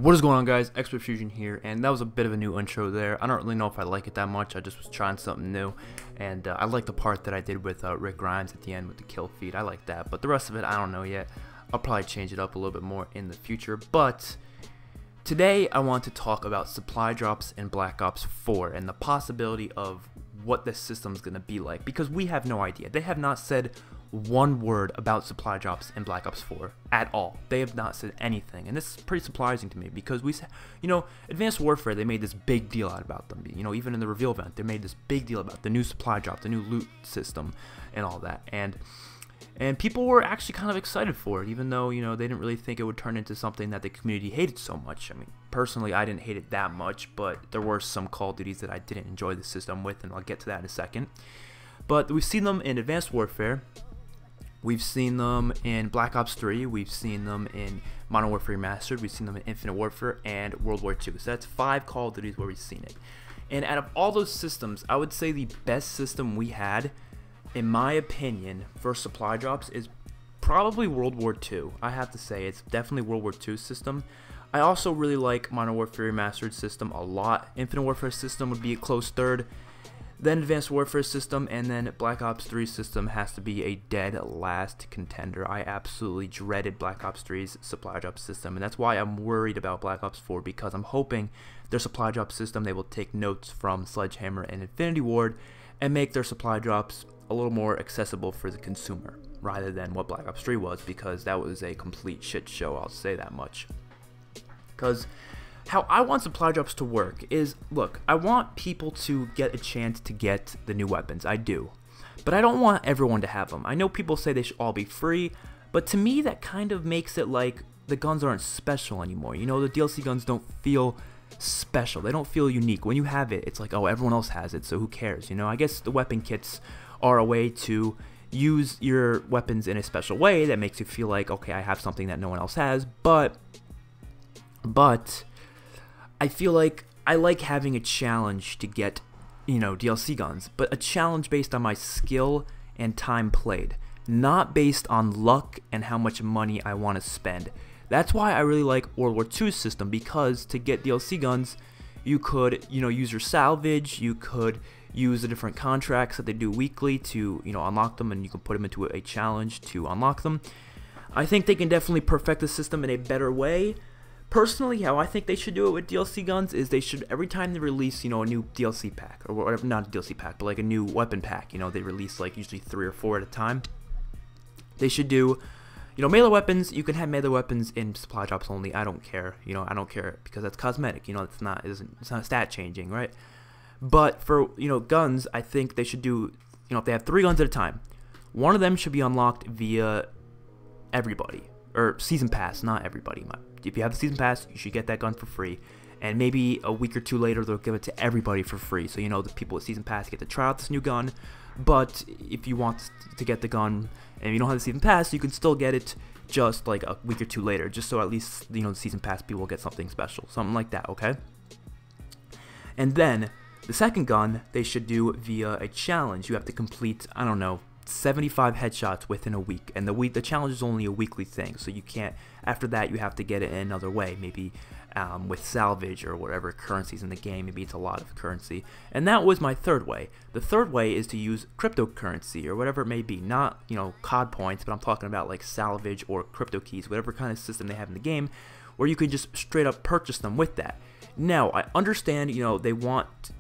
What is going on, guys? XpertFusion here, and that was a bit of a new intro there. I don't really know if I like it that much. I just was trying something new, and I like the part that I did with Rick Grimes at the end with the kill feed. I like that, but the rest of it, I don't know yet. I'll probably change it up a little bit more in the future, but today I want to talk about supply drops in Black Ops 4 and the possibility of what this system is going to be like, because we have no idea. They have not said one word about supply drops in Black Ops 4 at all. They have not said anything, and this is pretty surprising to me because Advanced Warfare, they made this big deal out about them. Even in the reveal event, they made this big deal about the new supply drop, the new loot system, and all that. And people were actually kind of excited for it, even though they didn't really think it would turn into something that the community hated so much. I mean, personally, I didn't hate it that much, but there were some Call of Duties that I didn't enjoy the system with, and I'll get to that in a second. But we've seen them in Advanced Warfare. We've seen them in Black Ops 3, we've seen them in Modern Warfare Remastered, we've seen them in Infinite Warfare, and World War II. So that's 5 Call of Duties where we've seen it. And out of all those systems, I would say the best system we had, in my opinion, for supply drops is probably World War II. I have to say, it's definitely World War II system. I also really like Modern Warfare Remastered system a lot. Infinite Warfare system would be a close third. Then Advanced Warfare system, and then Black Ops 3 system has to be a dead last contender. I absolutely dreaded Black Ops 3's supply drop system, and that's why I'm worried about Black Ops 4, because I'm hoping their supply drop system, they will take notes from Sledgehammer and Infinity Ward and make their supply drops a little more accessible for the consumer, rather than what Black Ops 3 was, because that was a complete shit show, I'll say that much. Because how I want supply drops to work is, look, I want people to get a chance to get the new weapons, I do, but I don't want everyone to have them. I know people say they should all be free, but to me that kind of makes it like the guns aren't special anymore. The DLC guns don't feel special, they don't feel unique. When you have it, it's like, oh, everyone else has it, so who cares? I guess the weapon kits are a way to use your weapons in a special way that makes you feel like, okay, I have something that no one else has, but I feel like I like having a challenge to get, DLC guns, but a challenge based on my skill and time played, not based on luck and how much money I want to spend. That's why I really like World War II's system, because to get DLC guns, you could, use your salvage, you could use the different contracts that they do weekly to, unlock them, and you can put them into a challenge to unlock them. I think they can definitely perfect the system in a better way. Personally, how I think they should do it with DLC guns is they should, every time they release, a new DLC pack, or whatever, not a DLC pack, but like a new weapon pack, they release like usually 3 or 4 at a time. They should do, melee weapons. You can have melee weapons in supply drops only. I don't care, I don't care, because that's cosmetic, it's not stat changing, right? But for, guns, I think they should do, if they have 3 guns at a time, one of them should be unlocked via everybody, or season pass, not everybody. If you have the season pass, you should get that gun for free, and maybe a week or 2 later they'll give it to everybody for free, so the people with season pass get to try out this new gun. But if you want to get the gun and you don't have the season pass, you can still get it just like a week or 2 later, just so at least the season pass people will get something special, something like that, okay? And then the second gun they should do via a challenge. You have to complete, I don't know, 75 headshots within a week, and the challenge is only a weekly thing, so you can't, after that you have to get it in another way, maybe with salvage or whatever currencies in the game. Maybe it's a lot of currency, and that was my third way. The third way is to use cryptocurrency or whatever it may be, not COD points, but I'm talking about like salvage or crypto keys, whatever kind of system they have in the game, where you can just straight up purchase them with that. Now I understand they want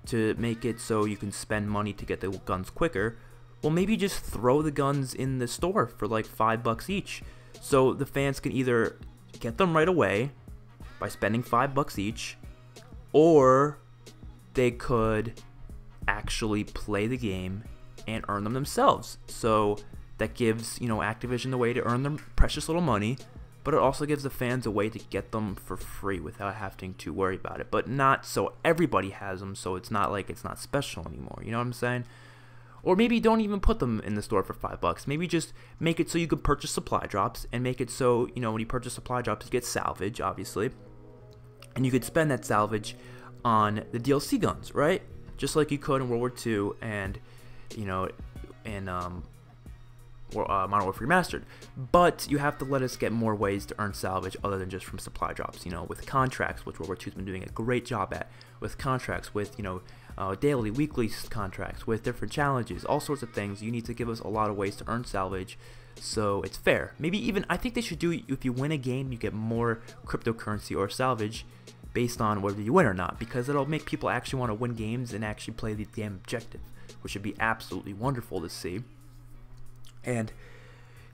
to make it so you can spend money to get the guns quicker. Well, maybe just throw the guns in the store for like $5 each, so the fans can either get them right away by spending $5 each, or they could actually play the game and earn them themselves. So that gives Activision the way to earn their precious little money, but it also gives the fans a way to get them for free without having to worry about it. But not so everybody has them, so it's not like it's not special anymore. You know what I'm saying? Or maybe don't even put them in the store for $5. Maybe just make it so you can purchase supply drops, and make it so, when you purchase supply drops, you get salvage, obviously. And you could spend that salvage on the DLC guns, right? Just like you could in World War II and, Modern Warfare Remastered. But you have to let us get more ways to earn salvage other than just from supply drops. You know, with contracts, which World War II's been doing a great job at. With contracts, with daily, weekly contracts, with different challenges, all sorts of things. You need to give us a lot of ways to earn salvage, so it's fair. Maybe even, I think they should do, if you win a game, you get more cryptocurrency or salvage based on whether you win or not, because it'll make people actually want to win games and actually play the damn objective, which would be absolutely wonderful to see. And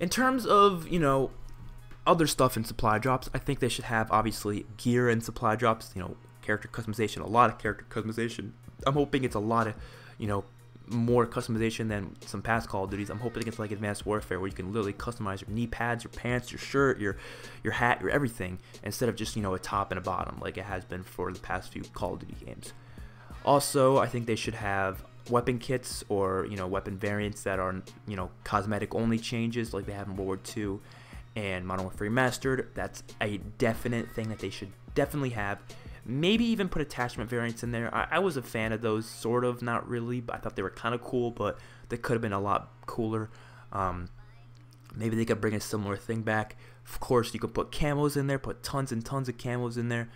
in terms of, other stuff in supply drops, I think they should have, obviously, gear and supply drops, character customization, a lot of character customization. I'm hoping it's a lot of, more customization than some past Call of Duties. I'm hoping it's like Advanced Warfare, where you can literally customize your knee pads, your pants, your shirt, your hat, your everything, instead of just, a top and a bottom like it has been for the past few Call of Duty games. Also, I think they should have weapon kits or, weapon variants that are, cosmetic only changes like they have in World War II and Modern Warfare Remastered. That's a definite thing that they should definitely have. Maybe even put attachment variants in there. I was a fan of those, sort of, not really, but I thought they were kind of cool, but they could have been a lot cooler. Maybe they could bring a similar thing back. Of course, you could put camos in there, put tons and tons of camos in there,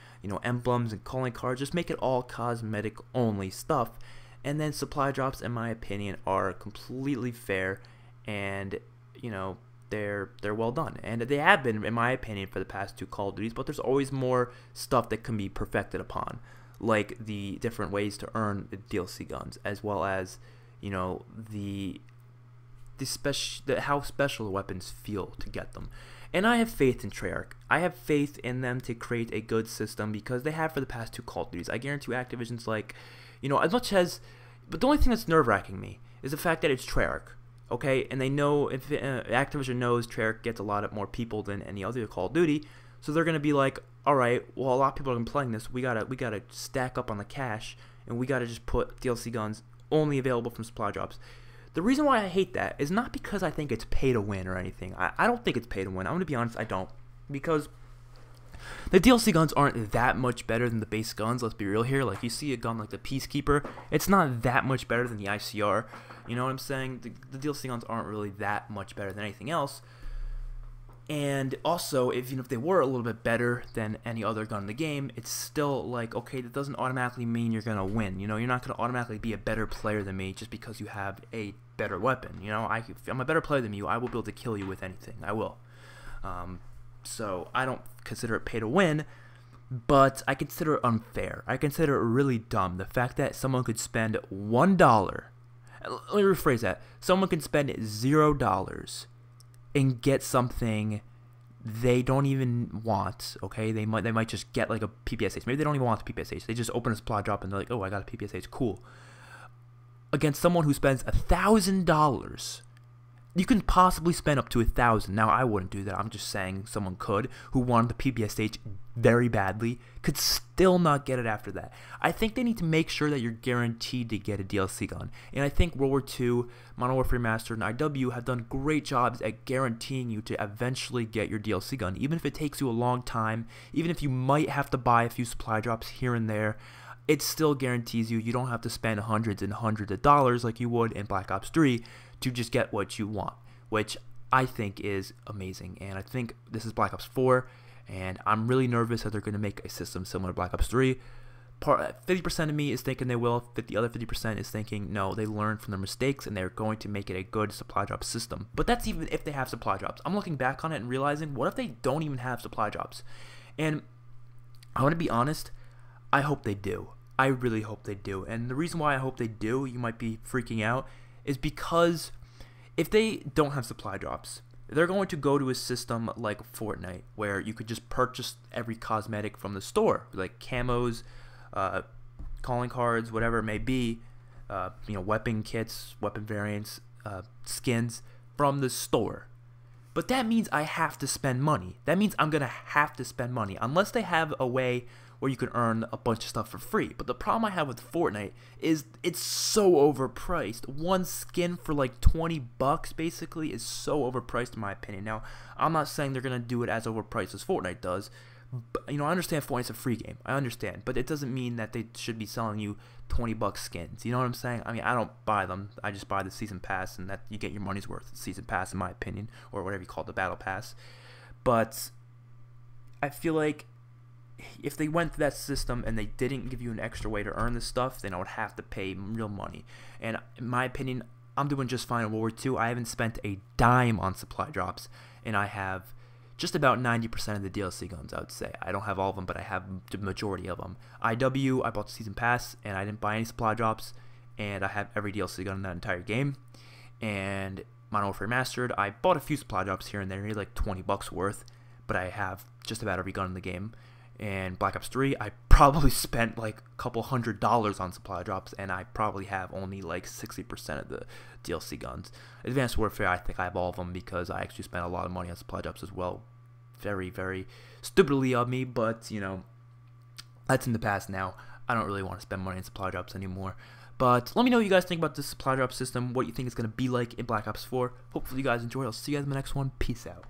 emblems and calling cards. Just make it all cosmetic only stuff. And then supply drops, in my opinion, are completely fair, and, they're well done, and they have been, in my opinion, for the past two Call of Duties. But there's always more stuff that can be perfected upon, like the different ways to earn the DLC guns, as well as how special the weapons feel to get them. And I have faith in Treyarch. I have faith in them to create a good system, because they have for the past two Call of Duties. I guarantee you Activision's like, as much as, but the only thing that's nerve-wracking me is the fact that it's Treyarch. Okay, and they know, if Activision knows Treyarch gets a lot more people than any other Call of Duty, so they're gonna be like, all right, well, a lot of people are playing this. We gotta stack up on the cash, and we gotta just put DLC guns only available from supply drops. The reason why I hate that is not because I think it's pay to win or anything. I don't think it's pay to win. I'm gonna be honest, I don't, because the DLC guns aren't that much better than the base guns. Let's be real here. Like, you see a gun like the Peacekeeper, it's not that much better than the ICR. You know what I'm saying? The DLC guns aren't really that much better than anything else. And also, even if they were a little bit better than any other gun in the game, it's still like, okay, that doesn't automatically mean you're gonna win. You're not gonna automatically be a better player than me just because you have a better weapon. If I'm a better player than you, I will be able to kill you with anything. I will. So I don't consider it pay to win, but I consider it unfair. I consider it really dumb. The fact that someone could spend $1. Let me rephrase that. Someone can spend $0 and get something they don't even want. Okay, they might just get like a PPSH. Maybe they don't even want the PPSH. They just open a supply drop and they're like, oh, I got a PPSH, cool. Against someone who spends $1,000. You can possibly spend up to $1,000. Now, I wouldn't do that. I'm just saying someone could, who wanted the PPSH very badly, could still not get it after that. I think they need to make sure that you're guaranteed to get a DLC gun. And I think World War II, Modern Warfare Remastered, and IW have done great jobs at guaranteeing you to eventually get your DLC gun. Even if it takes you a long time, even if you might have to buy a few supply drops here and there, it still guarantees you don't have to spend hundreds and hundreds of dollars like you would in Black Ops 3 to just get what you want, which I think is amazing. And I think this is Black Ops 4, and I'm really nervous that they're going to make a system similar to Black Ops 3. 50% of me is thinking they will, the other 50% is thinking no, they learned from their mistakes and they're going to make it a good supply drop system. But that's even if they have supply drops. I'm looking back on it and realizing, what if they don't even have supply drops? And I want to be honest, I hope they do. I really hope they do. And the reason why I hope they do, you might be freaking out, is because if they don't have supply drops, they're going to go to a system like Fortnite, where you could just purchase every cosmetic from the store, like camos, calling cards, whatever it may be, weapon kits, weapon variants, skins from the store. But that means I have to spend money. That means I'm going to have to spend money, unless they have a way where you can earn a bunch of stuff for free. But the problem I have with Fortnite is it's so overpriced. One skin for like $20 basically is so overpriced in my opinion. Now, I'm not saying they're going to do it as overpriced as Fortnite does, But, you know, I understand Fortnite's a free game. I understand, but it doesn't mean that they should be selling you $20 skins. You know what I'm saying? I mean, I don't buy them. I just buy the season pass, and that you get your money's worth. Season pass, in my opinion, or whatever you call it, the battle pass. But I feel like if they went to that system and they didn't give you an extra way to earn this stuff, then I would have to pay real money. And in my opinion, I'm doing just fine in World War II. I haven't spent a dime on supply drops, and I have just about 90% of the DLC guns, I would say. I don't have all of them, but I have the majority of them. IW, I bought the season pass, and I didn't buy any supply drops, and I have every DLC gun in that entire game. And Modern Warfare Mastered, I bought a few supply drops here and there, maybe like $20 worth, but I have just about every gun in the game. And Black Ops 3, I probably spent like a couple $100 on supply drops, and I probably have only like 60% of the DLC guns. Advanced Warfare, I think I have all of them because I actually spent a lot of money on supply drops as well. Very, very stupidly of me, but, you know, that's in the past now. I don't really want to spend money on supply drops anymore. But let me know what you guys think about this supply drop system, what you think it's going to be like in Black Ops 4. Hopefully you guys enjoy. I'll see you guys in the next one. Peace out.